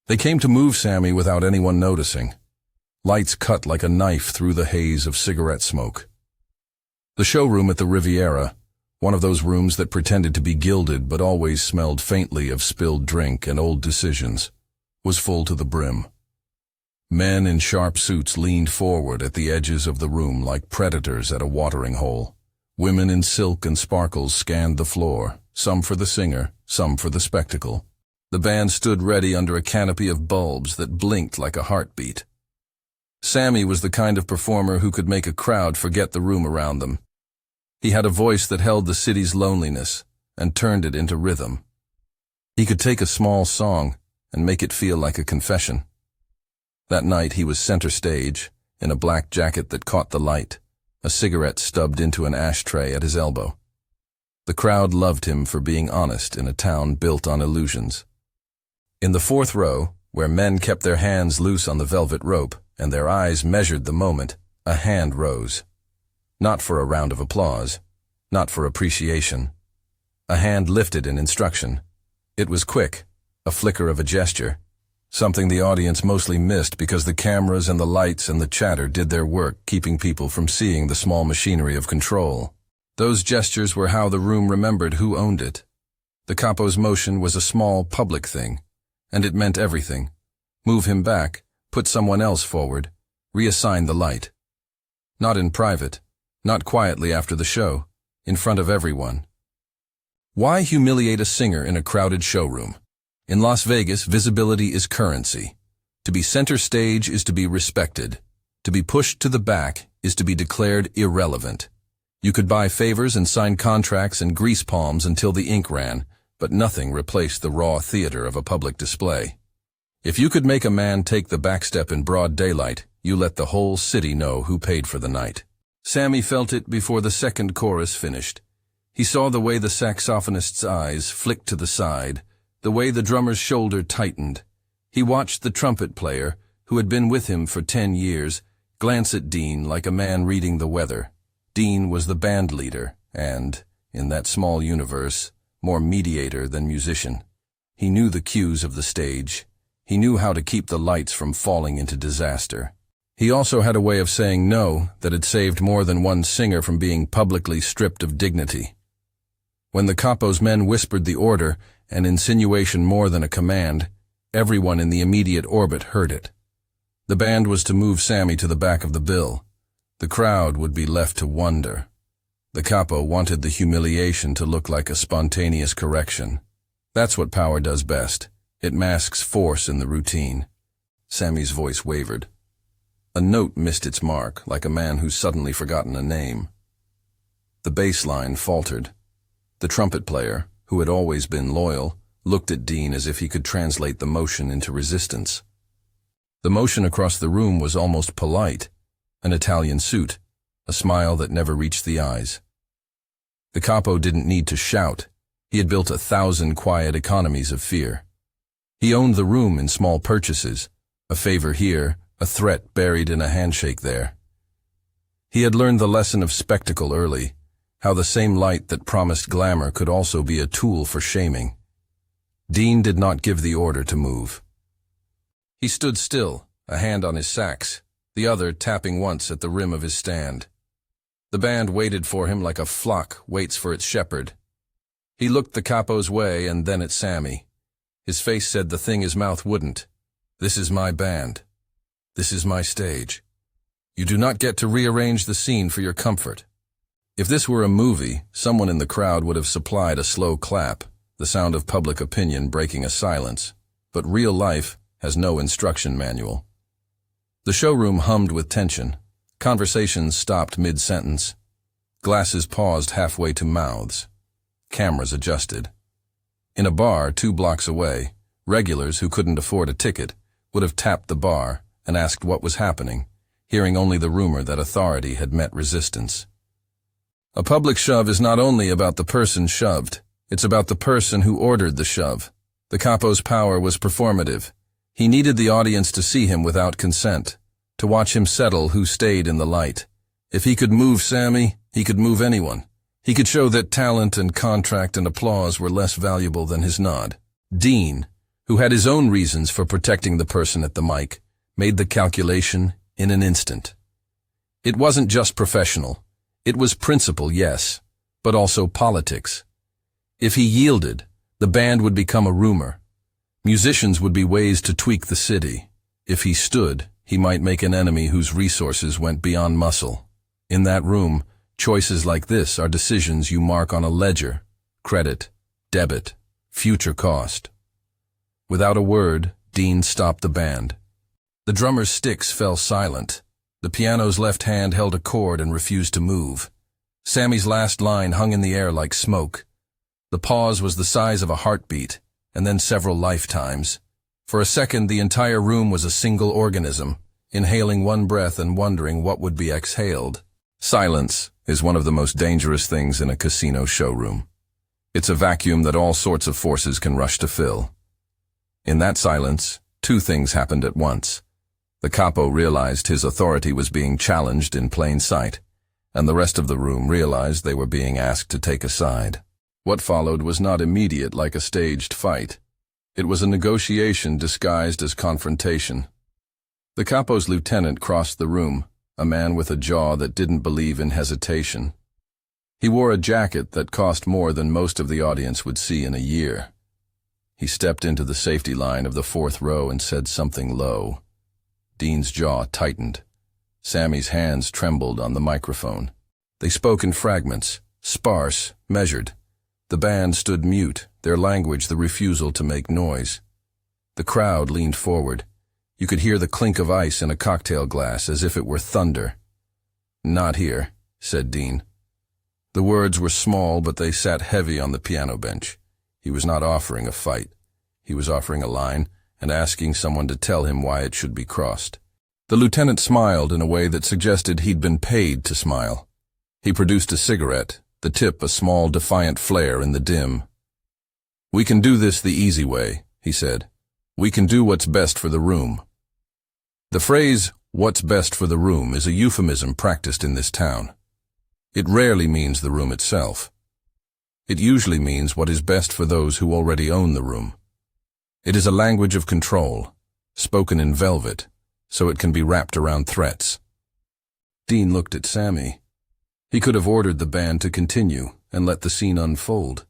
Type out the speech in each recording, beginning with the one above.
They came to move Sammy without anyone noticing. Lights cut like a knife through the haze of cigarette smoke. The showroom at the Riviera, one of those rooms that pretended to be gilded but always smelled faintly of spilled drink and old decisions, was full to the brim. Men in sharp suits leaned forward at the edges of the room like predators at a watering hole. Women in silk and sparkles scanned the floor, some for the singer, some for the spectacle. The band stood ready under a canopy of bulbs that blinked like a heartbeat. Sammy was the kind of performer who could make a crowd forget the room around them. He had a voice that held the city's loneliness and turned it into rhythm. He could take a small song and make it feel like a confession. That night he was center stage, in a black jacket that caught the light, a cigarette stubbed into an ashtray at his elbow. The crowd loved him for being honest in a town built on illusions. In the fourth row, where men kept their hands loose on the velvet rope and their eyes measured the moment, a hand rose. Not for a round of applause, not for appreciation. A hand lifted in instruction. It was quick, a flicker of a gesture, something the audience mostly missed because the cameras and the lights and the chatter did their work keeping people from seeing the small machinery of control. Those gestures were how the room remembered who owned it. The Capo's motion was a small public thing, and it meant everything. Move him back, put someone else forward, reassign the light. Not in private, not quietly after the show, in front of everyone. Why humiliate a singer in a crowded showroom? In Las Vegas, visibility is currency. To be center stage is to be respected. To be pushed to the back is to be declared irrelevant. You could buy favors and sign contracts and grease palms until the ink ran, but nothing replaced the raw theater of a public display. If you could make a man take the backstep in broad daylight, you let the whole city know who paid for the night. Sammy felt it before the second chorus finished. He saw the way the saxophonist's eyes flicked to the side, the way the drummer's shoulder tightened. He watched the trumpet player, who had been with him for 10 years, glance at Dean like a man reading the weather. Dean was the band leader and, in that small universe, more mediator than musician. He knew the cues of the stage. He knew how to keep the lights from falling into disaster. He also had a way of saying no that had saved more than one singer from being publicly stripped of dignity. When the Capo's men whispered the order, an insinuation more than a command, everyone in the immediate orbit heard it. The band was to move Sammy to the back of the bill. The crowd would be left to wonder. The Capo wanted the humiliation to look like a spontaneous correction. That's what power does best. It masks force in the routine. Sammy's voice wavered. A note missed its mark, like a man who's suddenly forgotten a name. The bass line faltered. The trumpet player, who had always been loyal, looked at Dean as if he could translate the motion into resistance. The motion across the room was almost polite, an Italian suit, a smile that never reached the eyes. The Capo didn't need to shout. He had built 1,000 quiet economies of fear. He owned the room in small purchases, a favor here, a threat buried in a handshake there. He had learned the lesson of spectacle early, how the same light that promised glamour could also be a tool for shaming. Dean did not give the order to move. He stood still, a hand on his sax, the other tapping once at the rim of his stand. The band waited for him like a flock waits for its shepherd. He looked the Capo's way and then at Sammy. His face said the thing his mouth wouldn't. This is my band. This is my stage. You do not get to rearrange the scene for your comfort. If this were a movie, someone in the crowd would have supplied a slow clap, the sound of public opinion breaking a silence. But real life has no instruction manual. The showroom hummed with tension. Conversations stopped mid-sentence. Glasses paused halfway to mouths. Cameras adjusted. In a bar 2 blocks away, regulars who couldn't afford a ticket would have tapped the bar and asked what was happening, hearing only the rumor that authority had met resistance. A public shove is not only about the person shoved, it's about the person who ordered the shove. The Capo's power was performative. He needed the audience to see him without consent, to watch him settle who stayed in the light. If he could move Sammy, he could move anyone. He could show that talent and contract and applause were less valuable than his nod. Dean, who had his own reasons for protecting the person at the mic, made the calculation in an instant. It wasn't just professional. It was principle, yes, but also politics. If he yielded, the band would become a rumor. Musicians would be ways to tweak the city. If he stood, he might make an enemy whose resources went beyond muscle. In that room, choices like this are decisions you mark on a ledger: credit, debit, future cost. Without a word, Dean stopped the band. The drummer's sticks fell silent. The piano's left hand held a chord and refused to move. Sammy's last line hung in the air like smoke. The pause was the size of a heartbeat, and then several lifetimes. For a second, the entire room was a single organism, inhaling one breath and wondering what would be exhaled. Silence is one of the most dangerous things in a casino showroom. It's a vacuum that all sorts of forces can rush to fill. In that silence, two things happened at once. The capo realized his authority was being challenged in plain sight, and the rest of the room realized they were being asked to take a side. What followed was not immediate like a staged fight. It was a negotiation disguised as confrontation. The capo's lieutenant crossed the room, a man with a jaw that didn't believe in hesitation. He wore a jacket that cost more than most of the audience would see in a year. He stepped into the safety line of the fourth row and said something low. Dean's jaw tightened. Sammy's hands trembled on the microphone. They spoke in fragments, sparse, measured. The band stood mute, their language the refusal to make noise. The crowd leaned forward. You could hear the clink of ice in a cocktail glass as if it were thunder. "Not here," said Dean. The words were small, but they sat heavy on the piano bench. He was not offering a fight. He was offering a line and asking someone to tell him why it should be crossed. The lieutenant smiled in a way that suggested he'd been paid to smile. He produced a cigarette, the tip a small defiant flare in the dim. "We can do this the easy way," he said. "We can do what's best for the room." The phrase, "what's best for the room," is a euphemism practiced in this town. It rarely means the room itself. It usually means what is best for those who already own the room. It is a language of control, spoken in velvet, so it can be wrapped around threats. Dean looked at Sammy. He could have ordered the band to continue and let the scene unfold.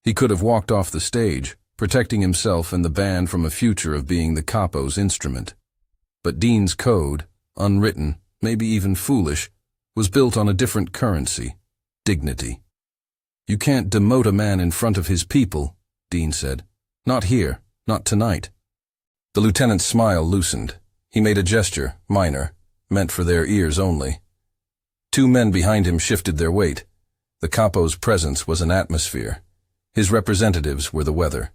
He could have walked off the stage, protecting himself and the band from a future of being the capo's instrument. But Dean's code, unwritten, maybe even foolish, was built on a different currency: dignity. "You can't demote a man in front of his people," Dean said. "Not here, not tonight." The lieutenant's smile loosened. He made a gesture, minor, meant for their ears only. Two men behind him shifted their weight. The capo's presence was an atmosphere. His representatives were the weather.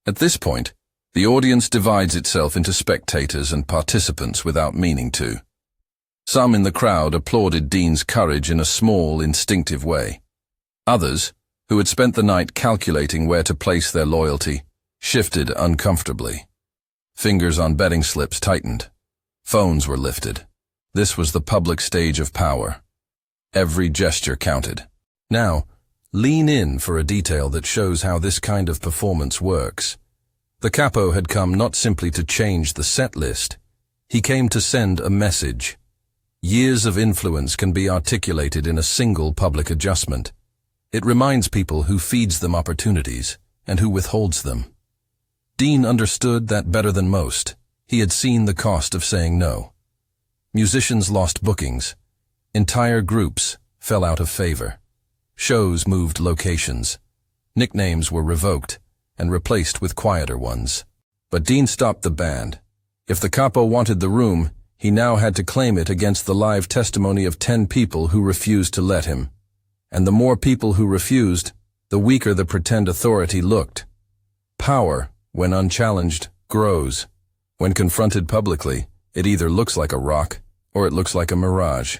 At this point, the audience divides itself into spectators and participants without meaning to. Some in the crowd applauded Dean's courage in a small, instinctive way. Others, who had spent the night calculating where to place their loyalty, shifted uncomfortably. Fingers on betting slips tightened. Phones were lifted. This was the public stage of power. Every gesture counted. Now, lean in for a detail that shows how this kind of performance works. The capo had come not simply to change the set list. He came to send a message. Years of influence can be articulated in a single public adjustment. It reminds people who feeds them opportunities and who withholds them. Dean understood that better than most. He had seen the cost of saying no. Musicians lost bookings. Entire groups fell out of favor. Shows moved locations. Nicknames were revoked and replaced with quieter ones. But Dean stopped the band. If the capo wanted the room, he now had to claim it against the live testimony of 10 people who refused to let him. And the more people who refused, the weaker the pretend authority looked. Power, when unchallenged, grows. When confronted publicly, it either looks like a rock or it looks like a mirage.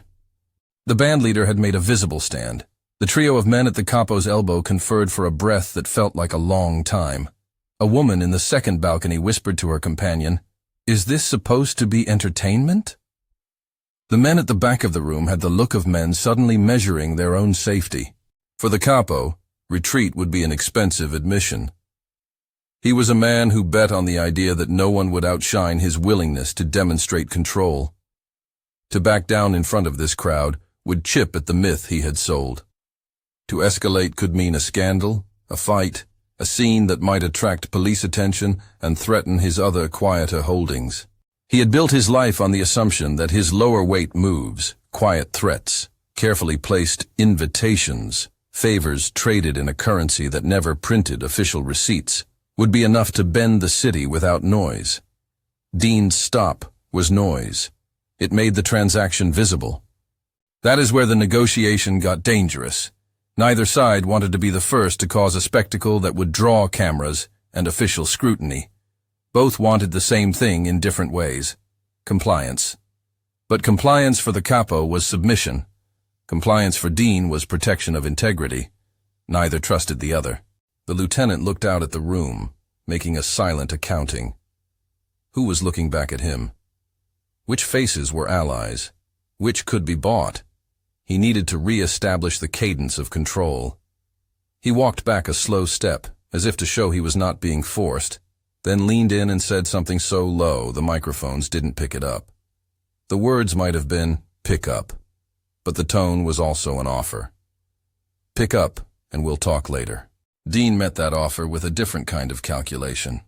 The bandleader had made a visible stand. The trio of men at the capo's elbow conferred for a breath that felt like a long time. A woman in the second balcony whispered to her companion, "Is this supposed to be entertainment?" The men at the back of the room had the look of men suddenly measuring their own safety. For the capo, retreat would be an expensive admission. He was a man who bet on the idea that no one would outshine his willingness to demonstrate control. To back down in front of this crowd would chip at the myth he had sold. To escalate could mean a scandal, a fight, a scene that might attract police attention and threaten his other quieter holdings. He had built his life on the assumption that his lower weight moves, quiet threats, carefully placed invitations, favors traded in a currency that never printed official receipts, would be enough to bend the city without noise. Dean's stop was noise. It made the transaction visible. That is where the negotiation got dangerous. Neither side wanted to be the first to cause a spectacle that would draw cameras and official scrutiny. Both wanted the same thing in different ways: compliance. But compliance for the Capo was submission. Compliance for Dean was protection of integrity. Neither trusted the other. The lieutenant looked out at the room, making a silent accounting. Who was looking back at him? Which faces were allies? Which could be bought? He needed to re-establish the cadence of control. He walked back a slow step, as if to show he was not being forced, then leaned in and said something so low the microphones didn't pick it up. The words might have been, "Pick up," but the tone was also an offer. Pick up, and we'll talk later. Dean met that offer with a different kind of calculation.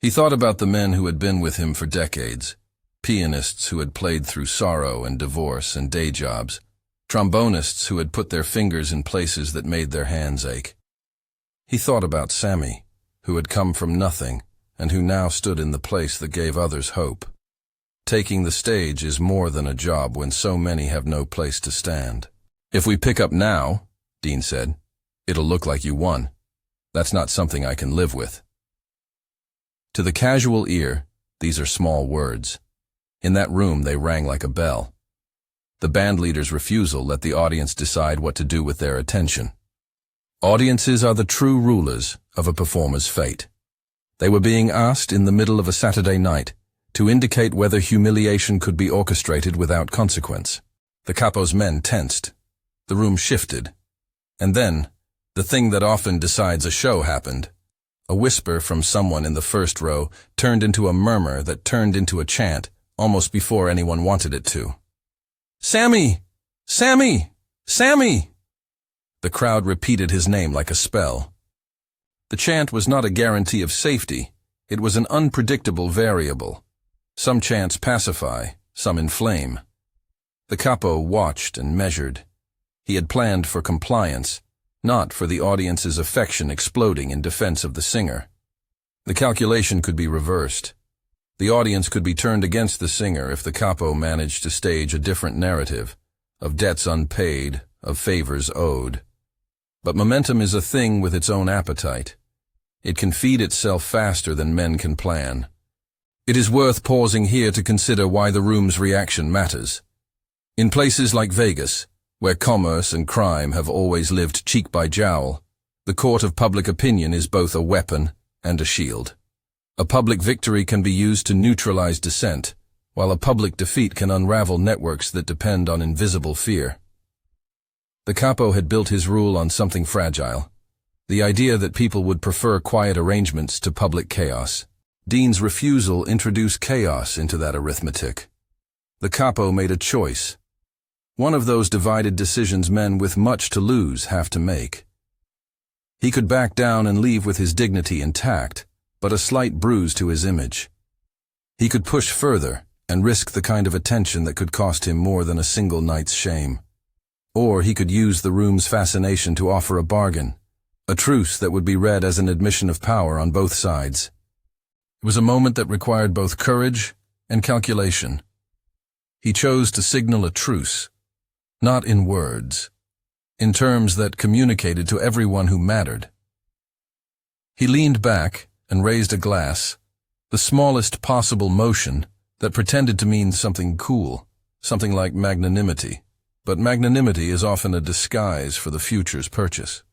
He thought about the men who had been with him for decades, pianists who had played through sorrow and divorce and day jobs, trombonists who had put their fingers in places that made their hands ache. He thought about Sammy, who had come from nothing and who now stood in the place that gave others hope. Taking the stage is more than a job when so many have no place to stand. "If we pick up now," Dean said, "it'll look like you won. That's not something I can live with." To the casual ear, these are small words. In that room, they rang like a bell. The bandleader's refusal let the audience decide what to do with their attention. Audiences are the true rulers of a performer's fate. They were being asked in the middle of a Saturday night to indicate whether humiliation could be orchestrated without consequence. The Capo's men tensed. The room shifted. And then, the thing that often decides a show happened. A whisper from someone in the first row turned into a murmur that turned into a chant almost before anyone wanted it to. "Sammy! Sammy! Sammy!" The crowd repeated his name like a spell. The chant was not a guarantee of safety. It was an unpredictable variable. Some chants pacify, some inflame. The Capo watched and measured. He had planned for compliance, not for the audience's affection exploding in defense of the singer. The calculation could be reversed. The audience could be turned against the singer if the Capo managed to stage a different narrative, of debts unpaid, of favors owed. But momentum is a thing with its own appetite. It can feed itself faster than men can plan. It is worth pausing here to consider why the room's reaction matters. In places like Vegas, where commerce and crime have always lived cheek by jowl, the court of public opinion is both a weapon and a shield. A public victory can be used to neutralize dissent, while a public defeat can unravel networks that depend on invisible fear. The Capo had built his rule on something fragile, the idea that people would prefer quiet arrangements to public chaos. Dean's refusal introduced chaos into that arithmetic. The Capo made a choice, one of those divided decisions men with much to lose have to make. He could back down and leave with his dignity intact, but a slight bruise to his image. He could push further and risk the kind of attention that could cost him more than a single night's shame. Or he could use the room's fascination to offer a bargain, a truce that would be read as an admission of power on both sides. It was a moment that required both courage and calculation. He chose to signal a truce, not in words, in terms that communicated to everyone who mattered. He leaned back and raised a glass, the smallest possible motion that pretended to mean something cool, something like magnanimity. But magnanimity is often a disguise for the future's purchase.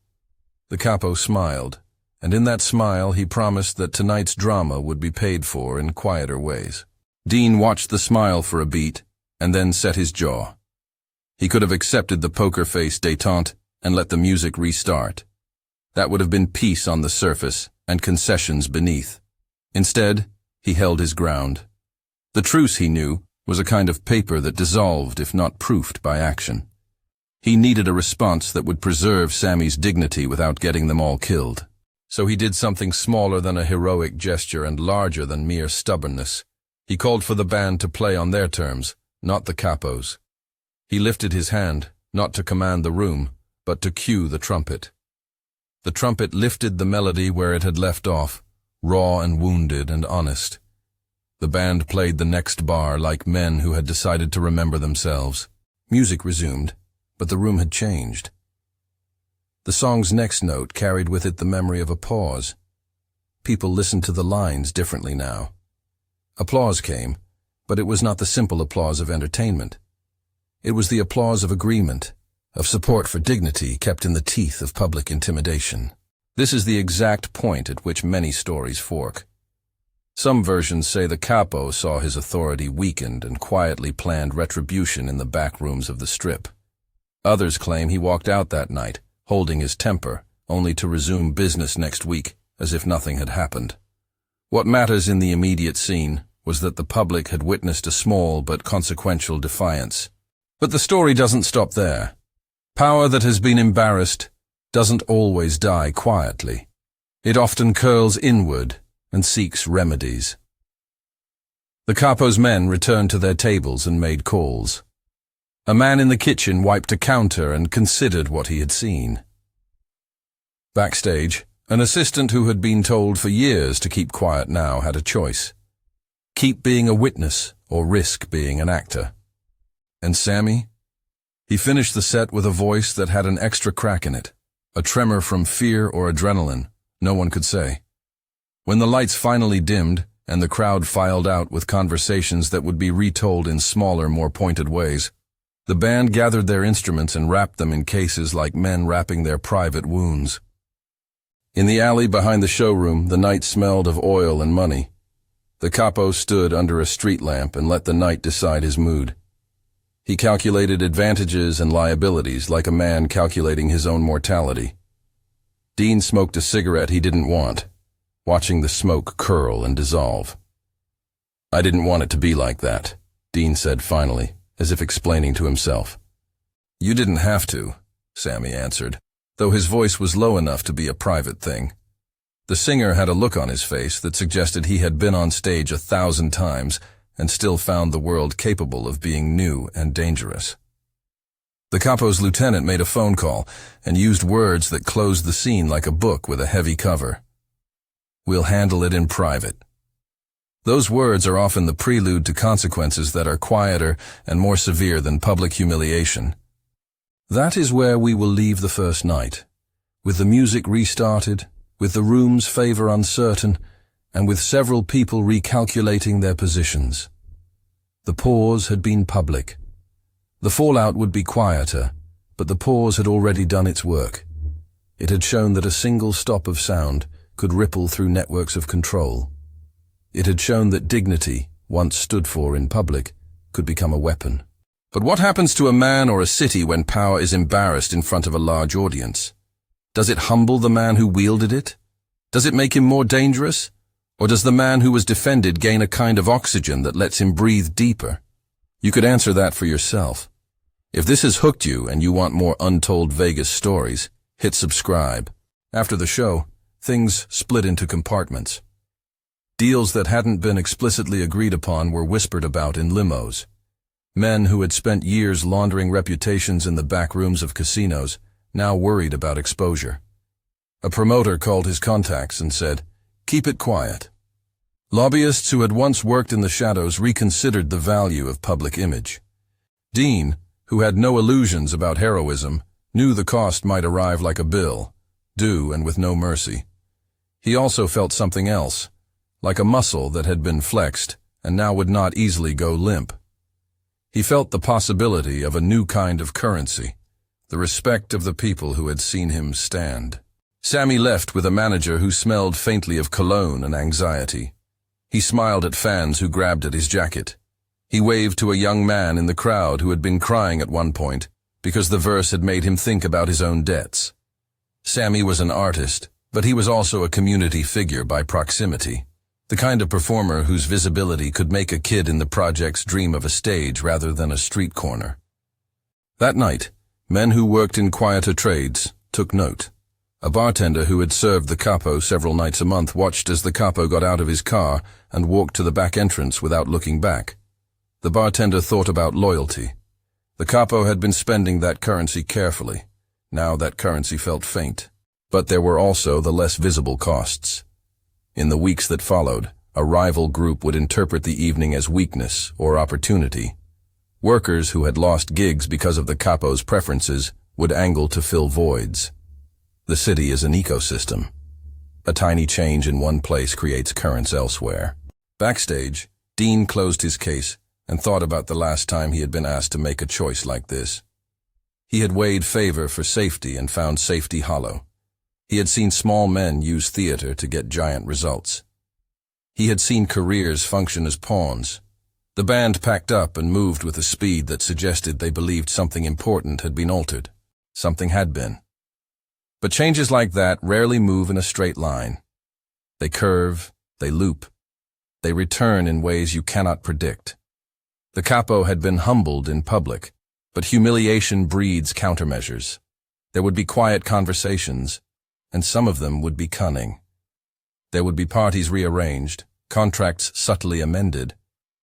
The Capo smiled, and in that smile he promised that tonight's drama would be paid for in quieter ways. Dean watched the smile for a beat, and then set his jaw. He could have accepted the poker face détente and let the music restart. That would have been peace on the surface, and concessions beneath. Instead, he held his ground. The truce, he knew, was a kind of paper that dissolved if not proofed by action. He needed a response that would preserve Sammy's dignity without getting them all killed. So he did something smaller than a heroic gesture and larger than mere stubbornness. He called for the band to play on their terms, not the Capo's. He lifted his hand, not to command the room, but to cue the trumpet. The trumpet lifted the melody where it had left off, raw and wounded and honest. The band played the next bar like men who had decided to remember themselves. Music resumed, but the room had changed. The song's next note carried with it the memory of a pause. People listened to the lines differently now. Applause came, but it was not the simple applause of entertainment. It was the applause of agreement, of support for dignity kept in the teeth of public intimidation. This is the exact point at which many stories fork. Some versions say the Capo saw his authority weakened and quietly planned retribution in the back rooms of the Strip. Others claim he walked out that night, holding his temper, only to resume business next week, as if nothing had happened. What matters in the immediate scene was that the public had witnessed a small but consequential defiance. But the story doesn't stop there. Power that has been embarrassed doesn't always die quietly. It often curls inward and seeks remedies. The Capo's men returned to their tables and made calls. A man in the kitchen wiped a counter and considered what he had seen. Backstage, an assistant who had been told for years to keep quiet now had a choice. Keep being a witness or risk being an actor. And Sammy? He finished the set with a voice that had an extra crack in it, a tremor from fear or adrenaline, no one could say. When the lights finally dimmed and the crowd filed out with conversations that would be retold in smaller, more pointed ways, the band gathered their instruments and wrapped them in cases like men wrapping their private wounds. In the alley behind the showroom, the night smelled of oil and money. The Capo stood under a street lamp and let the night decide his mood. He calculated advantages and liabilities like a man calculating his own mortality. Dean smoked a cigarette he didn't want, watching the smoke curl and dissolve. "I didn't want it to be like that," Dean said finally, as if explaining to himself. "You didn't have to," Sammy answered, though his voice was low enough to be a private thing. The singer had a look on his face that suggested he had been on stage 1,000 times and still found the world capable of being new and dangerous. The Capo's lieutenant made a phone call and used words that closed the scene like a book with a heavy cover. "We'll handle it in private." Those words are often the prelude to consequences that are quieter and more severe than public humiliation. That is where we will leave the first night, with the music restarted, with the room's favor uncertain, and with several people recalculating their positions. The pause had been public. The fallout would be quieter, but the pause had already done its work. It had shown that a single stop of sound could ripple through networks of control. It had shown that dignity, once stood for in public, could become a weapon. But what happens to a man or a city when power is embarrassed in front of a large audience? Does it humble the man who wielded it? Does it make him more dangerous? Or does the man who was defended gain a kind of oxygen that lets him breathe deeper? You could answer that for yourself. If this has hooked you and you want more untold Vegas stories, hit subscribe. After the show, things split into compartments. Deals that hadn't been explicitly agreed upon were whispered about in limos. Men who had spent years laundering reputations in the back rooms of casinos now worried about exposure. A promoter called his contacts and said, "Keep it quiet." Lobbyists who had once worked in the shadows reconsidered the value of public image. Dean, who had no illusions about heroism, knew the cost might arrive like a bill, due and with no mercy. He also felt something else, like a muscle that had been flexed and now would not easily go limp. He felt the possibility of a new kind of currency, the respect of the people who had seen him stand. Sammy left with a manager who smelled faintly of cologne and anxiety. He smiled at fans who grabbed at his jacket. He waved to a young man in the crowd who had been crying at one point because the verse had made him think about his own debts. Sammy was an artist, But he was also a community figure by proximity, the kind of performer whose visibility could make a kid in the projects dream of a stage rather than a street corner. That night, men who worked in quieter trades took note. A bartender who had served the Capo several nights a month watched as the Capo got out of his car and walked to the back entrance without looking back. The bartender thought about loyalty. The Capo had been spending that currency carefully. Now that currency felt faint. But there were also the less visible costs. In the weeks that followed, a rival group would interpret the evening as weakness or opportunity. Workers who had lost gigs because of the Capo's preferences would angle to fill voids. The city is an ecosystem. A tiny change in one place creates currents elsewhere. Backstage, Dean closed his case and thought about the last time he had been asked to make a choice like this. He had weighed favor for safety and found safety hollow. He had seen small men use theater to get giant results. He had seen careers function as pawns. The band packed up and moved with a speed that suggested they believed something important had been altered. Something had been. But changes like that rarely move in a straight line. They curve, they loop, they return in ways you cannot predict. The Capo had been humbled in public, but humiliation breeds countermeasures. There would be quiet conversations, and some of them would be cunning. There would be parties rearranged, contracts subtly amended,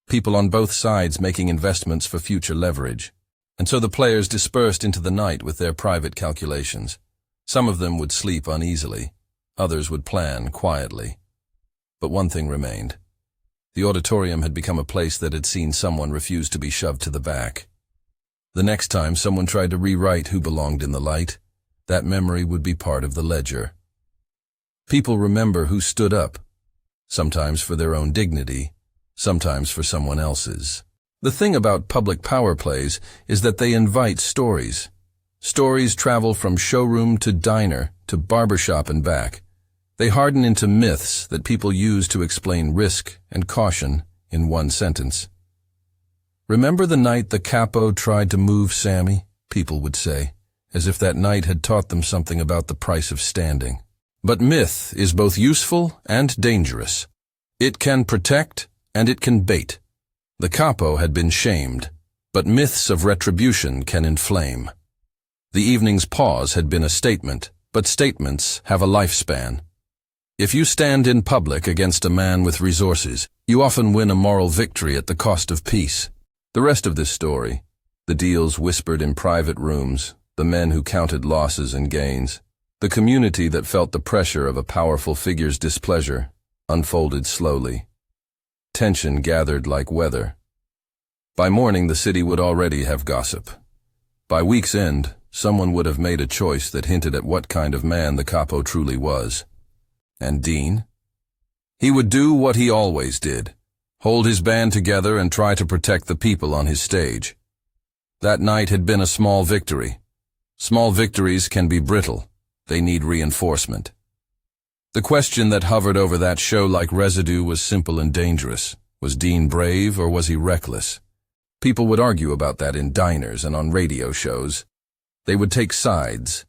people on both sides making investments for future leverage. And so the players dispersed into the night with their private calculations. Some of them would sleep uneasily, others would plan quietly. But one thing remained. The auditorium had become a place that had seen someone refuse to be shoved to the back. The next time someone tried to rewrite who belonged in the light, that memory would be part of the ledger. People remember who stood up, sometimes for their own dignity, sometimes for someone else's. The thing about public power plays is that they invite stories. Stories travel from showroom to diner to barbershop and back. They harden into myths that people use to explain risk and caution in one sentence. Remember the night the Capo tried to move Sammy? People would say, as if that night had taught them something about the price of standing. But myth is both useful and dangerous. It can protect and it can bait. The Capo had been shamed, but myths of retribution can inflame. The evening's pause had been a statement, but statements have a lifespan. If you stand in public against a man with resources, you often win a moral victory at the cost of peace. The rest of this story, the deals whispered in private rooms, the men who counted losses and gains, the community that felt the pressure of a powerful figure's displeasure, unfolded slowly. Tension gathered like weather. By morning, the city would already have gossip. By week's end, someone would have made a choice that hinted at what kind of man the Capo truly was. And Dean? He would do what he always did, hold his band together and try to protect the people on his stage. That night had been a small victory. Small victories can be brittle. They need reinforcement. The question that hovered over that show like residue was simple and dangerous. Was Dean brave or was he reckless? People would argue about that in diners and on radio shows. They would take sides.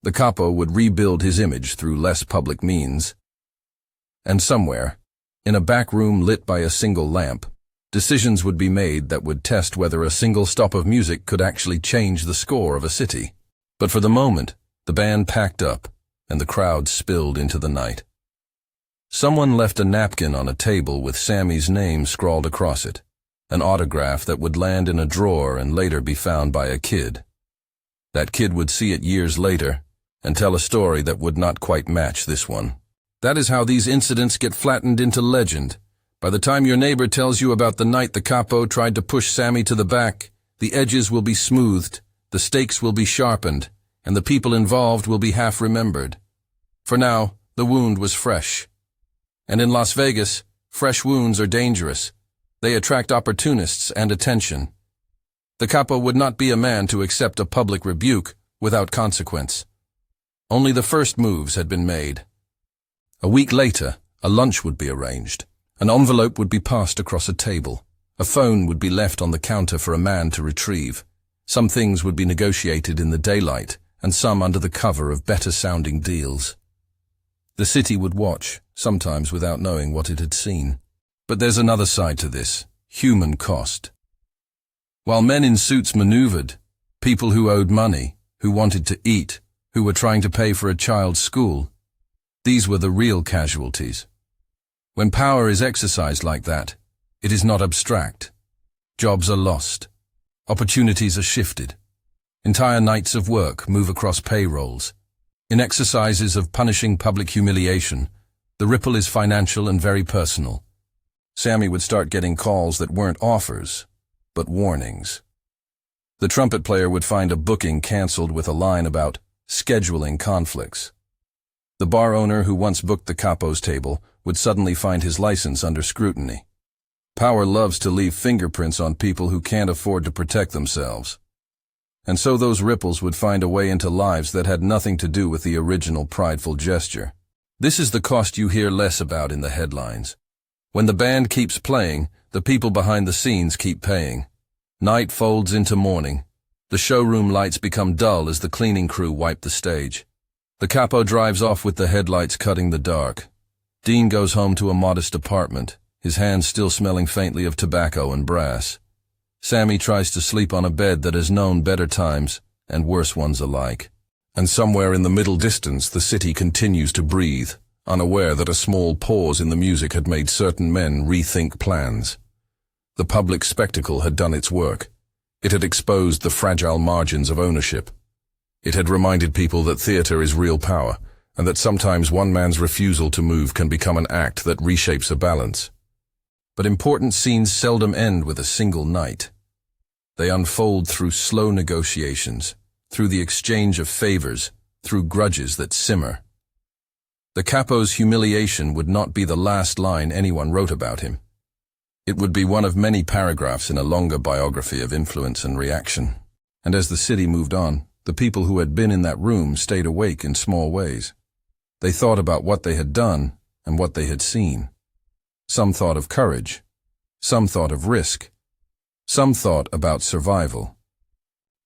The Capo would rebuild his image through less public means. And somewhere, in a back room lit by a single lamp, decisions would be made that would test whether a single stop of music could actually change the score of a city. But for the moment, the band packed up, and the crowd spilled into the night. Someone left a napkin on a table with Sammy's name scrawled across it, an autograph that would land in a drawer and later be found by a kid. That kid would see it years later and tell a story that would not quite match this one. That is how these incidents get flattened into legend. By the time your neighbor tells you about the night the Capo tried to push Sammy to the back, the edges will be smoothed, the stakes will be sharpened, and the people involved will be half remembered. For now, the wound was fresh. And in Las Vegas, fresh wounds are dangerous. They attract opportunists and attention. The Capo would not be a man to accept a public rebuke without consequence. Only the first moves had been made. A week later, a lunch would be arranged. An envelope would be passed across a table. A phone would be left on the counter for a man to retrieve. Some things would be negotiated in the daylight, and some under the cover of better-sounding deals. The city would watch, sometimes without knowing what it had seen. But there's another side to this, human cost. While men in suits maneuvered, people who owed money, who wanted to eat, who were trying to pay for a child's school, these were the real casualties. When power is exercised like that, it is not abstract. Jobs are lost. Opportunities are shifted. Entire nights of work move across payrolls. In exercises of punishing public humiliation, the ripple is financial and very personal. Sammy would start getting calls that weren't offers, but warnings. The trumpet player would find a booking cancelled with a line about scheduling conflicts. The bar owner who once booked the Capo's table would suddenly find his license under scrutiny. Power loves to leave fingerprints on people who can't afford to protect themselves. And so those ripples would find a way into lives that had nothing to do with the original prideful gesture. This is the cost you hear less about in the headlines. When the band keeps playing, the people behind the scenes keep paying. Night folds into morning. The showroom lights become dull as the cleaning crew wipe the stage. The Capo drives off with the headlights cutting the dark. Dean goes home to a modest apartment, his hands still smelling faintly of tobacco and brass. Sammy tries to sleep on a bed that has known better times and worse ones alike. And somewhere in the middle distance the city continues to breathe, unaware that a small pause in the music had made certain men rethink plans. The public spectacle had done its work. It had exposed the fragile margins of ownership. It had reminded people that theater is real power, and that sometimes one man's refusal to move can become an act that reshapes a balance. But important scenes seldom end with a single night. They unfold through slow negotiations, through the exchange of favors, through grudges that simmer. The Capo's humiliation would not be the last line anyone wrote about him. It would be one of many paragraphs in a longer biography of influence and reaction. And as the city moved on, the people who had been in that room stayed awake in small ways. They thought about what they had done and what they had seen. Some thought of courage. Some thought of risk. Some thought about survival.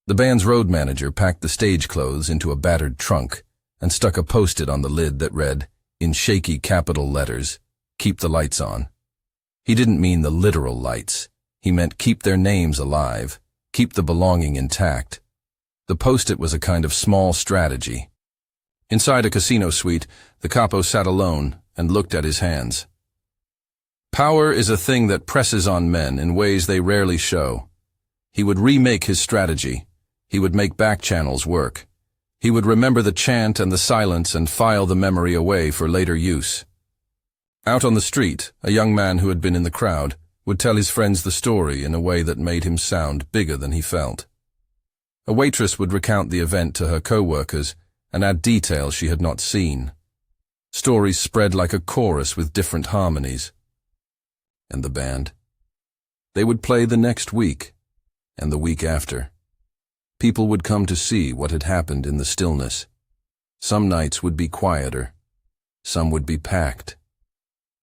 The band's road manager packed the stage clothes into a battered trunk and stuck a post-it on the lid that read, in shaky capital letters, "Keep the lights on." He didn't mean the literal lights. He meant keep their names alive, keep the belonging intact. The post-it was a kind of small strategy. Inside a casino suite, the Capo sat alone and looked at his hands. Power is a thing that presses on men in ways they rarely show. He would remake his strategy. He would make back channels work. He would remember the chant and the silence and file the memory away for later use. Out on the street, a young man who had been in the crowd would tell his friends the story in a way that made him sound bigger than he felt. A waitress would recount the event to her co-workers and add details she had not seen. Stories spread like a chorus with different harmonies. And the band? They would play the next week, and the week after. People would come to see what had happened in the stillness. Some nights would be quieter. Some would be packed.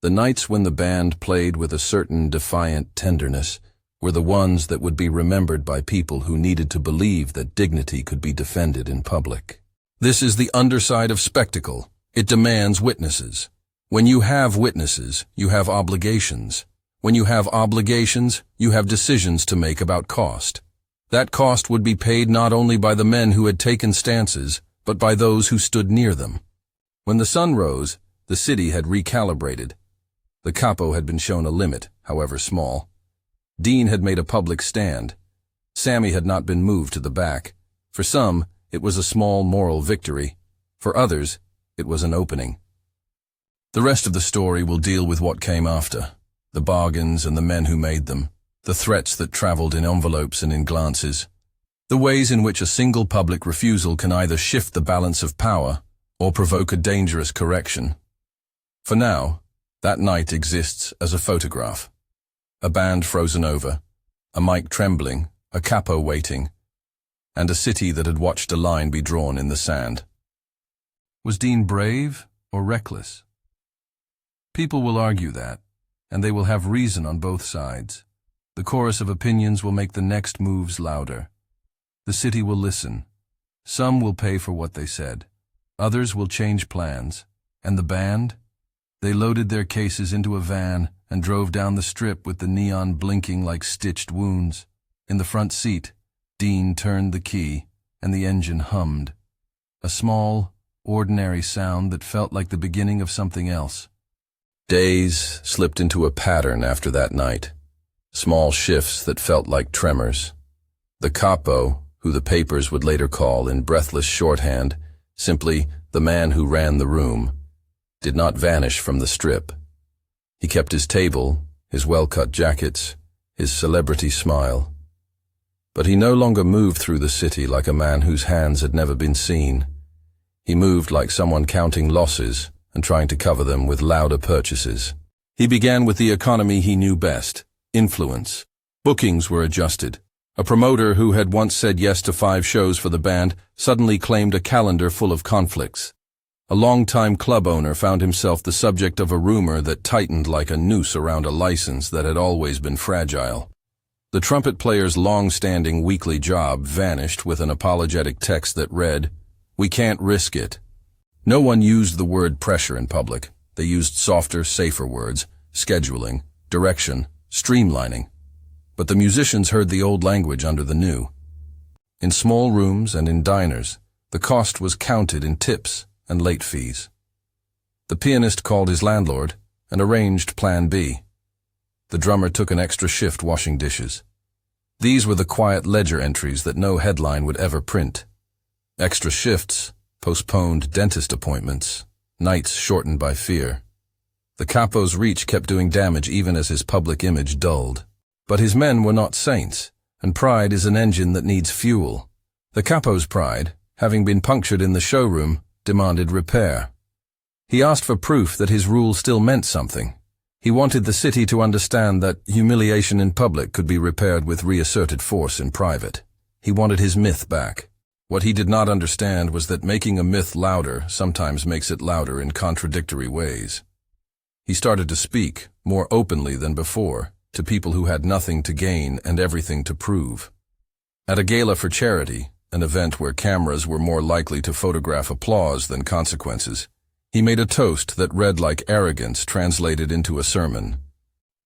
The nights when the band played with a certain defiant tenderness were the ones that would be remembered by people who needed to believe that dignity could be defended in public. This is the underside of spectacle. It demands witnesses. When you have witnesses, you have obligations. When you have obligations, you have decisions to make about cost. That cost would be paid not only by the men who had taken stances, but by those who stood near them. When the sun rose, the city had recalibrated. The Capo had been shown a limit, however small. Dean had made a public stand. Sammy had not been moved to the back. For some, it was a small moral victory. For others, it was an opening. The rest of the story will deal with what came after. The bargains and the men who made them. The threats that traveled in envelopes and in glances. The ways in which a single public refusal can either shift the balance of power or provoke a dangerous correction. For now, that night exists as a photograph. A band frozen over, a mic trembling, a Capo waiting, and a city that had watched a line be drawn in the sand. Was Dean brave or reckless? People will argue that, and they will have reason on both sides. The chorus of opinions will make the next moves louder. The city will listen. Some will pay for what they said. Others will change plans. And the band? They loaded their cases into a van and drove down the strip with the neon blinking like stitched wounds. In the front seat, Dean turned the key, and the engine hummed. A small, ordinary sound that felt like the beginning of something else. Days slipped into a pattern after that night. Small shifts that felt like tremors. The Capo, who the papers would later call in breathless shorthand, simply the man who ran the room, did not vanish from the strip. He kept his table, his well-cut jackets, his celebrity smile. But he no longer moved through the city like a man whose hands had never been seen. He moved like someone counting losses and trying to cover them with louder purchases. He began with the economy he knew best, influence. Bookings were adjusted. A promoter who had once said yes to 5 shows for the band suddenly claimed a calendar full of conflicts. A long-time club owner found himself the subject of a rumor that tightened like a noose around a license that had always been fragile. The trumpet player's long-standing weekly job vanished with an apologetic text that read, "We can't risk it." No one used the word pressure in public. They used softer, safer words, scheduling, direction, streamlining. But the musicians heard the old language under the new. In small rooms and in diners, the cost was counted in tips and late fees. The pianist called his landlord and arranged Plan B. The drummer took an extra shift washing dishes. These were the quiet ledger entries that no headline would ever print. Extra shifts, postponed dentist appointments, nights shortened by fear. The Capo's reach kept doing damage even as his public image dulled. But his men were not saints, and pride is an engine that needs fuel. The Capo's pride, having been punctured in the showroom, demanded repair. He asked for proof that his rule still meant something. He wanted the city to understand that humiliation in public could be repaired with reasserted force in private. He wanted his myth back. What he did not understand was that making a myth louder sometimes makes it louder in contradictory ways. He started to speak, more openly than before, to people who had nothing to gain and everything to prove. At a gala for charity, an event where cameras were more likely to photograph applause than consequences, he made a toast that read like arrogance translated into a sermon.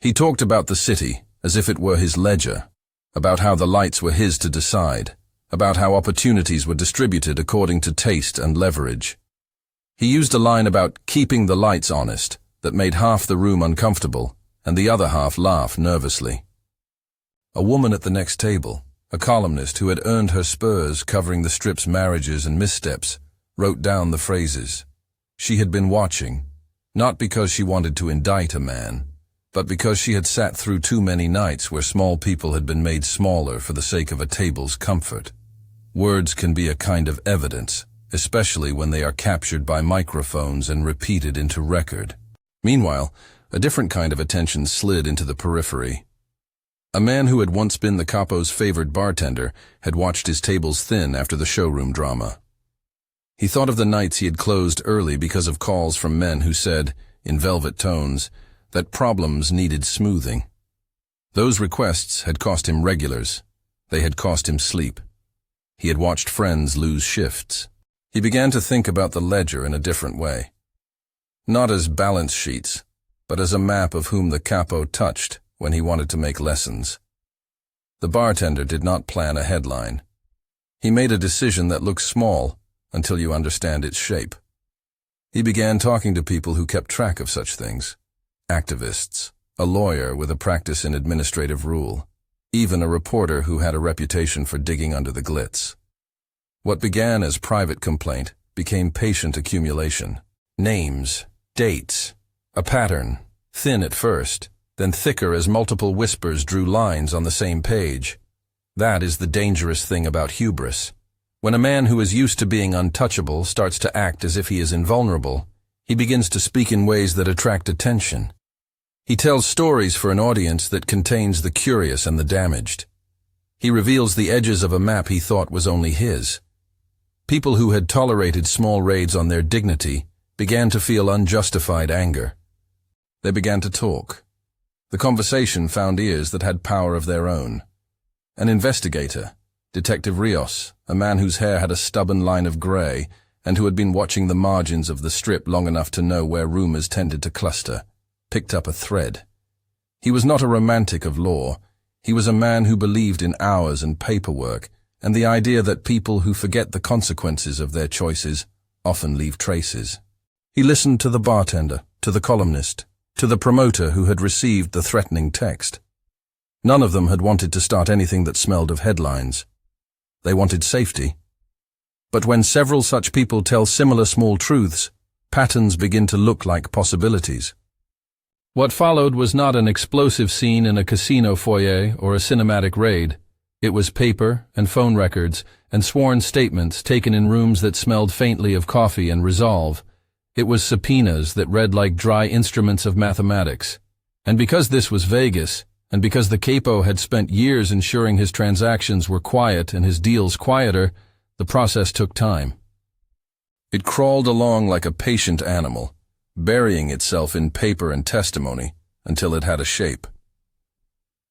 He talked about the city as if it were his ledger, about how the lights were his to decide, about how opportunities were distributed according to taste and leverage. He used a line about keeping the lights honest that made half the room uncomfortable and the other half laugh nervously. A woman at the next table, a columnist who had earned her spurs covering the strip's marriages and missteps, wrote down the phrases. She had been watching, not because she wanted to indict a man, but because she had sat through too many nights where small people had been made smaller for the sake of a table's comfort. Words can be a kind of evidence, especially when they are captured by microphones and repeated into record. Meanwhile, a different kind of attention slid into the periphery. A man who had once been the Capo's favored bartender had watched his tables thin after the showroom drama. He thought of the nights he had closed early because of calls from men who said, in velvet tones, that problems needed smoothing. Those requests had cost him regulars. They had cost him sleep. He had watched friends lose shifts. He began to think about the ledger in a different way. Not as balance sheets, but as a map of whom the Capo touched when he wanted to make lessons. The bartender did not plan a headline. He made a decision that looks small until you understand its shape. He began talking to people who kept track of such things. Activists, a lawyer with a practice in administrative rule, even a reporter who had a reputation for digging under the glitz. What began as private complaint became patient accumulation. Names, dates, a pattern, thin at first, then thicker as multiple whispers drew lines on the same page. That is the dangerous thing about hubris. When a man who is used to being untouchable starts to act as if he is invulnerable, he begins to speak in ways that attract attention. He tells stories for an audience that contains the curious and the damaged. He reveals the edges of a map he thought was only his. People who had tolerated small raids on their dignity began to feel unjustified anger. They began to talk. The conversation found ears that had power of their own. An investigator, Detective Rios, a man whose hair had a stubborn line of gray and who had been watching the margins of the strip long enough to know where rumors tended to cluster, picked up a thread. He was not a romantic of law. He was a man who believed in hours and paperwork, and the idea that people who forget the consequences of their choices often leave traces. He listened to the bartender, to the columnist, to the promoter who had received the threatening text. None of them had wanted to start anything that smelled of headlines. They wanted safety. But when several such people tell similar small truths, patterns begin to look like possibilities. What followed was not an explosive scene in a casino foyer or a cinematic raid. It was paper and phone records and sworn statements taken in rooms that smelled faintly of coffee and resolve. It was subpoenas that read like dry instruments of mathematics. And because this was Vegas, and because the Capo had spent years ensuring his transactions were quiet and his deals quieter, the process took time. It crawled along like a patient animal, burying itself in paper and testimony until it had a shape.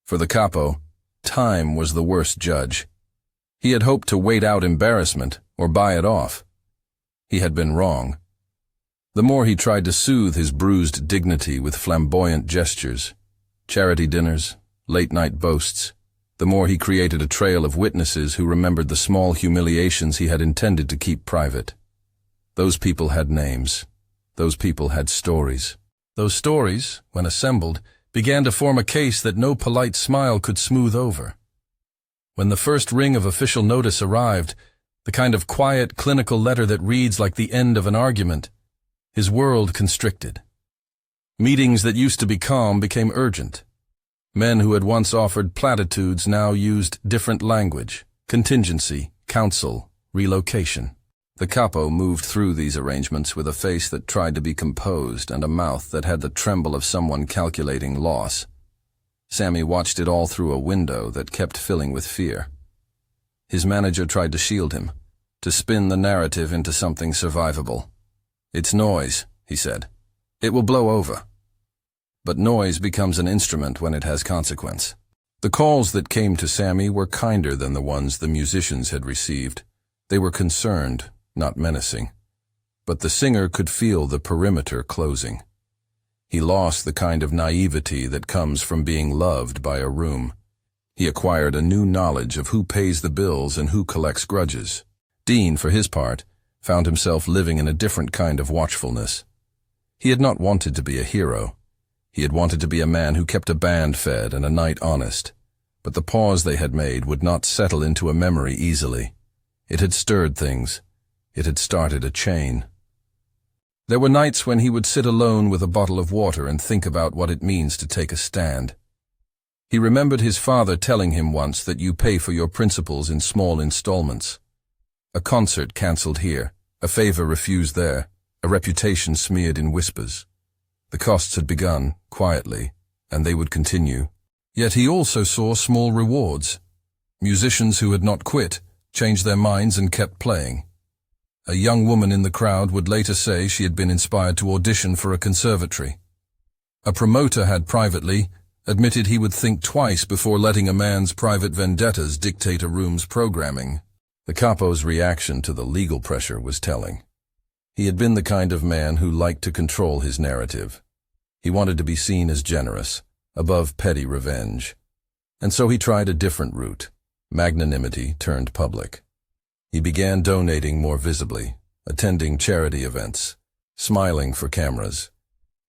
For the Capo, time was the worst judge. He had hoped to wait out embarrassment or buy it off. He had been wrong. The more he tried to soothe his bruised dignity with flamboyant gestures, charity dinners, late-night boasts, the more he created a trail of witnesses who remembered the small humiliations he had intended to keep private. Those people had names. Those people had stories. Those stories, when assembled, began to form a case that no polite smile could smooth over. When the first ring of official notice arrived, the kind of quiet, clinical letter that reads like the end of an argument, his world constricted. Meetings that used to be calm became urgent. Men who had once offered platitudes now used different language: contingency, counsel, relocation. The Capo moved through these arrangements with a face that tried to be composed and a mouth that had the tremble of someone calculating loss. Sammy watched it all through a window that kept filling with fear. His manager tried to shield him, to spin the narrative into something survivable. "It's noise," he said. "It will blow over." But noise becomes an instrument when it has consequence. The calls that came to Sammy were kinder than the ones the musicians had received. They were concerned, not menacing. But the singer could feel the perimeter closing. He lost the kind of naivety that comes from being loved by a room. He acquired a new knowledge of who pays the bills and who collects grudges. Dean, for his part, found himself living in a different kind of watchfulness. He had not wanted to be a hero. He had wanted to be a man who kept a band fed and a night honest. But the pause they had made would not settle into a memory easily. It had stirred things. It had started a chain. There were nights when he would sit alone with a bottle of water and think about what it means to take a stand. He remembered his father telling him once that you pay for your principles in small installments. A concert cancelled here, a favor refused there, a reputation smeared in whispers. The costs had begun, quietly, and they would continue. Yet he also saw small rewards. Musicians who had not quit, changed their minds and kept playing. A young woman in the crowd would later say she had been inspired to audition for a conservatory. A promoter had privately admitted he would think twice before letting a man's private vendettas dictate a room's programming. The Capo's reaction to the legal pressure was telling. He had been the kind of man who liked to control his narrative. He wanted to be seen as generous, above petty revenge. And so he tried a different route. Magnanimity turned public. He began donating more visibly, attending charity events, smiling for cameras.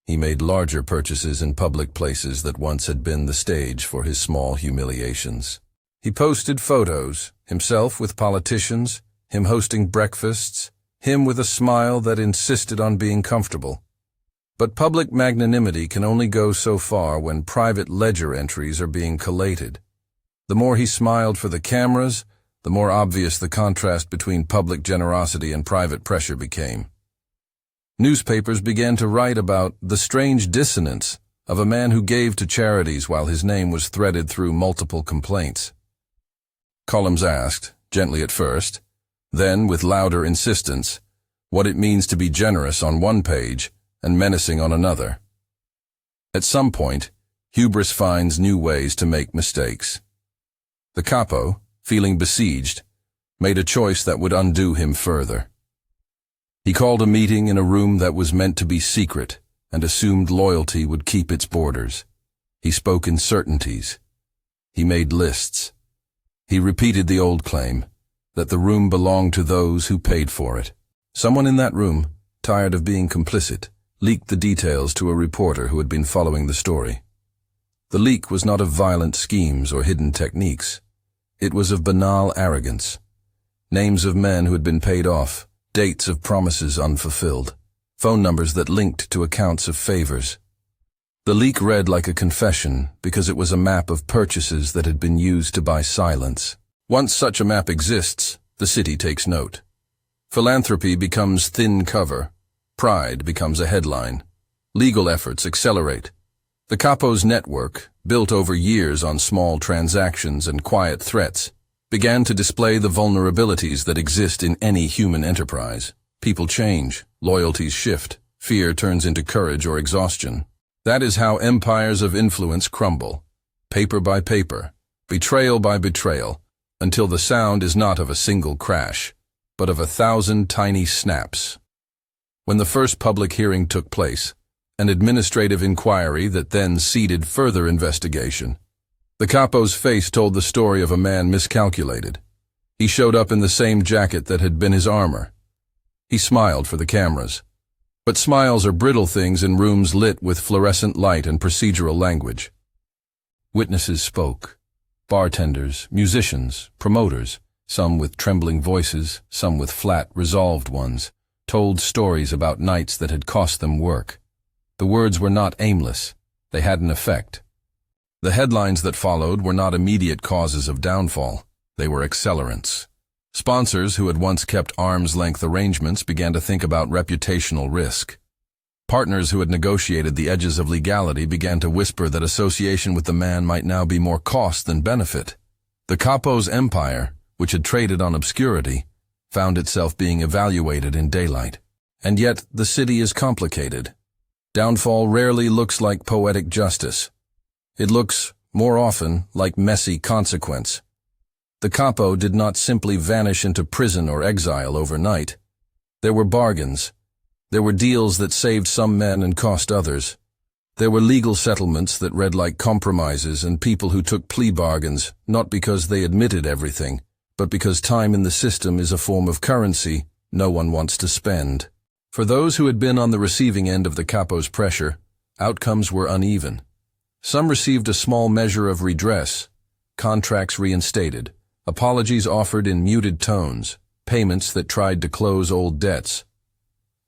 He made larger purchases in public places that once had been the stage for his small humiliations. He posted photos, himself with politicians, him hosting breakfasts, him with a smile that insisted on being comfortable. But public magnanimity can only go so far when private ledger entries are being collated. The more he smiled for the cameras, the more obvious the contrast between public generosity and private pressure became. Newspapers began to write about the strange dissonance of a man who gave to charities while his name was threaded through multiple complaints. Columns asked, gently at first, then with louder insistence, what it means to be generous on one page and menacing on another. At some point, hubris finds new ways to make mistakes. The Capo, feeling besieged, made a choice that would undo him further. He called a meeting in a room that was meant to be secret and assumed loyalty would keep its borders. He spoke in certainties. He made lists. He repeated the old claim, that the room belonged to those who paid for it. Someone in that room, tired of being complicit, leaked the details to a reporter who had been following the story. The leak was not of violent schemes or hidden techniques. It was of banal arrogance. Names of men who had been paid off, dates of promises unfulfilled, phone numbers that linked to accounts of favors. The leak read like a confession because it was a map of purchases that had been used to buy silence. Once such a map exists, the city takes note. Philanthropy becomes thin cover. Pride becomes a headline. Legal efforts accelerate. The Capo's network, built over years on small transactions and quiet threats, began to display the vulnerabilities that exist in any human enterprise. People change, loyalties shift, fear turns into courage or exhaustion. That is how empires of influence crumble, paper by paper, betrayal by betrayal, until the sound is not of a single crash, but of 1,000 tiny snaps. When the first public hearing took place, an administrative inquiry that then seeded further investigation, the Capo's face told the story of a man miscalculated. He showed up in the same jacket that had been his armor. He smiled for the cameras. But smiles are brittle things in rooms lit with fluorescent light and procedural language. Witnesses spoke. Bartenders, musicians, promoters, some with trembling voices, some with flat, resolved ones, told stories about nights that had cost them work. The words were not aimless. They had an effect. The headlines that followed were not immediate causes of downfall. They were accelerants. Sponsors who had once kept arm's-length arrangements began to think about reputational risk. Partners who had negotiated the edges of legality began to whisper that association with the man might now be more cost than benefit. The Capo's empire, which had traded on obscurity, found itself being evaluated in daylight. And yet, the city is complicated. Downfall rarely looks like poetic justice. It looks, more often, like messy consequence. The Capo did not simply vanish into prison or exile overnight. There were bargains. There were deals that saved some men and cost others. There were legal settlements that read like compromises and people who took plea bargains, not because they admitted everything, but because time in the system is a form of currency no one wants to spend. For those who had been on the receiving end of the Capo's pressure, outcomes were uneven. Some received a small measure of redress, contracts reinstated, apologies offered in muted tones, payments that tried to close old debts.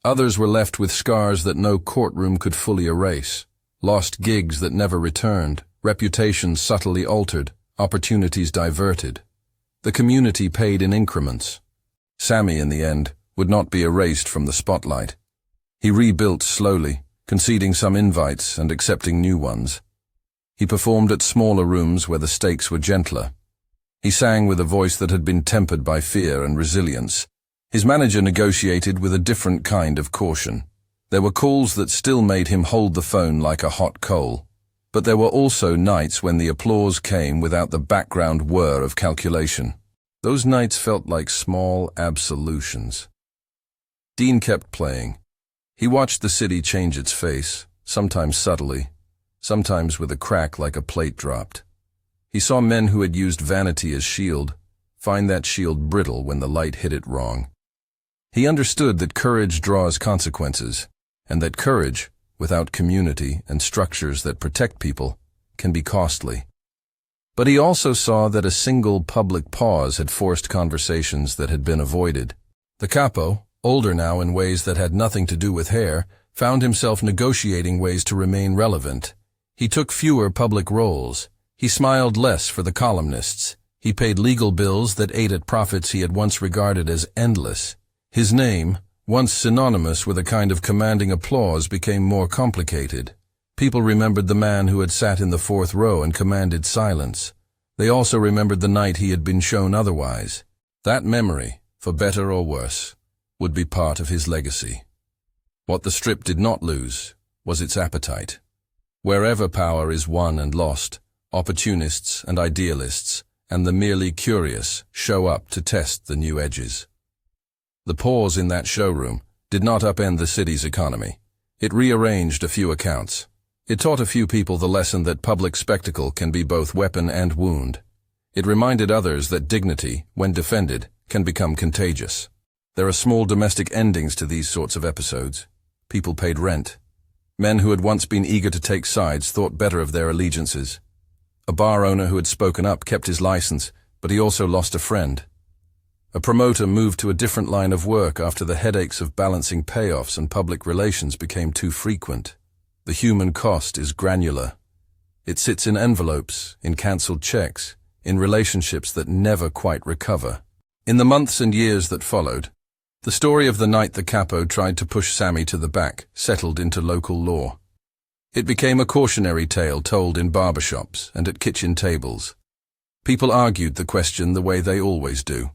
Others were left with scars that no courtroom could fully erase, lost gigs that never returned, reputations subtly altered, opportunities diverted. The community paid in increments. Sammy, in the end, would not be erased from the spotlight. He rebuilt slowly, conceding some invites and accepting new ones. He performed at smaller rooms where the stakes were gentler. He sang with a voice that had been tempered by fear and resilience. His manager negotiated with a different kind of caution. There were calls that still made him hold the phone like a hot coal. But there were also nights when the applause came without the background whir of calculation. Those nights felt like small absolutions. Dean kept playing. He watched the city change its face, sometimes subtly, sometimes with a crack like a plate dropped. He saw men who had used vanity as shield find that shield brittle when the light hit it wrong. He understood that courage draws consequences, and that courage, without community and structures that protect people, can be costly. But he also saw that a single public pause had forced conversations that had been avoided. The Capo, older now in ways that had nothing to do with hair, found himself negotiating ways to remain relevant. He took fewer public roles. He smiled less for the columnists. He paid legal bills that ate at profits he had once regarded as endless. His name, once synonymous with a kind of commanding applause, became more complicated. People remembered the man who had sat in the fourth row and commanded silence. They also remembered the night he had been shown otherwise. That memory, for better or worse, would be part of his legacy. What the Strip did not lose was its appetite. Wherever power is won and lost, opportunists and idealists and the merely curious show up to test the new edges. The pause in that showroom, did not upend the city's economy. It rearranged a few accounts. It taught a few people the lesson that public spectacle can be both weapon and wound. It reminded others that dignity, when defended, can become contagious. There are small domestic endings to these sorts of episodes. People paid rent. Men who had once been eager to take sides thought better of their allegiances. A bar owner who had spoken up kept his license, but he also lost a friend. A promoter moved to a different line of work after the headaches of balancing payoffs and public relations became too frequent. The human cost is granular. It sits in envelopes, in cancelled checks, in relationships that never quite recover. In the months and years that followed, the story of the night the Capo tried to push Sammy to the back settled into local law. It became a cautionary tale told in barbershops and at kitchen tables. People argued the question the way they always do.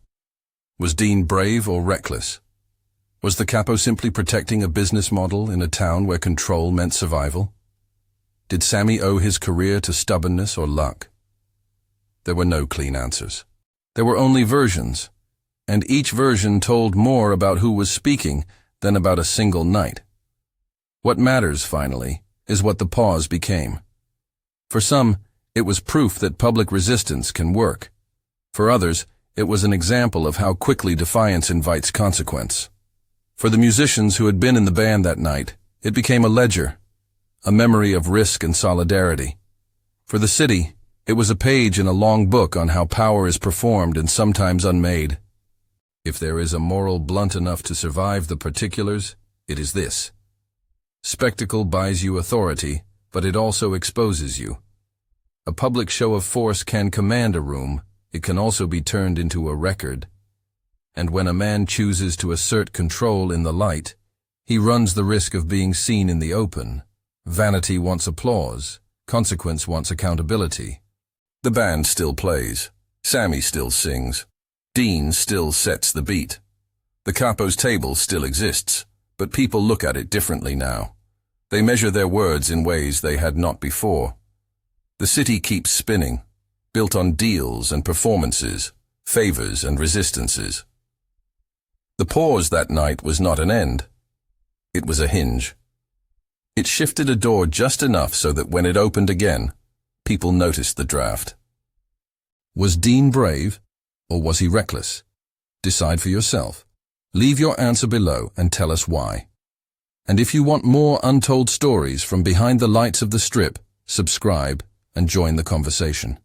Was Dean brave or reckless? Was the Capo simply protecting a business model in a town where control meant survival? Did Sammy owe his career to stubbornness or luck? There were no clean answers. There were only versions, and each version told more about who was speaking than about a single night. What matters, finally, is what the pause became. For some, it was proof that public resistance can work. For others, it was an example of how quickly defiance invites consequence. For the musicians who had been in the band that night, it became a ledger, a memory of risk and solidarity. For the city, it was a page in a long book on how power is performed and sometimes unmade. If there is a moral blunt enough to survive the particulars, it is this. Spectacle buys you authority, but it also exposes you. A public show of force can command a room, it can also be turned into a record. And when a man chooses to assert control in the light, he runs the risk of being seen in the open. Vanity wants applause, consequence wants accountability. The band still plays, Sammy still sings, Dean still sets the beat. The Capo's table still exists, but people look at it differently now. They measure their words in ways they had not before. The city keeps spinning, built on deals and performances, favors and resistances. The pause that night was not an end. It was a hinge. It shifted a door just enough so that when it opened again, people noticed the draft. Was Dean brave, or was he reckless? Decide for yourself. Leave your answer below and tell us why. And if you want more untold stories from behind the lights of the Strip, subscribe and join the conversation.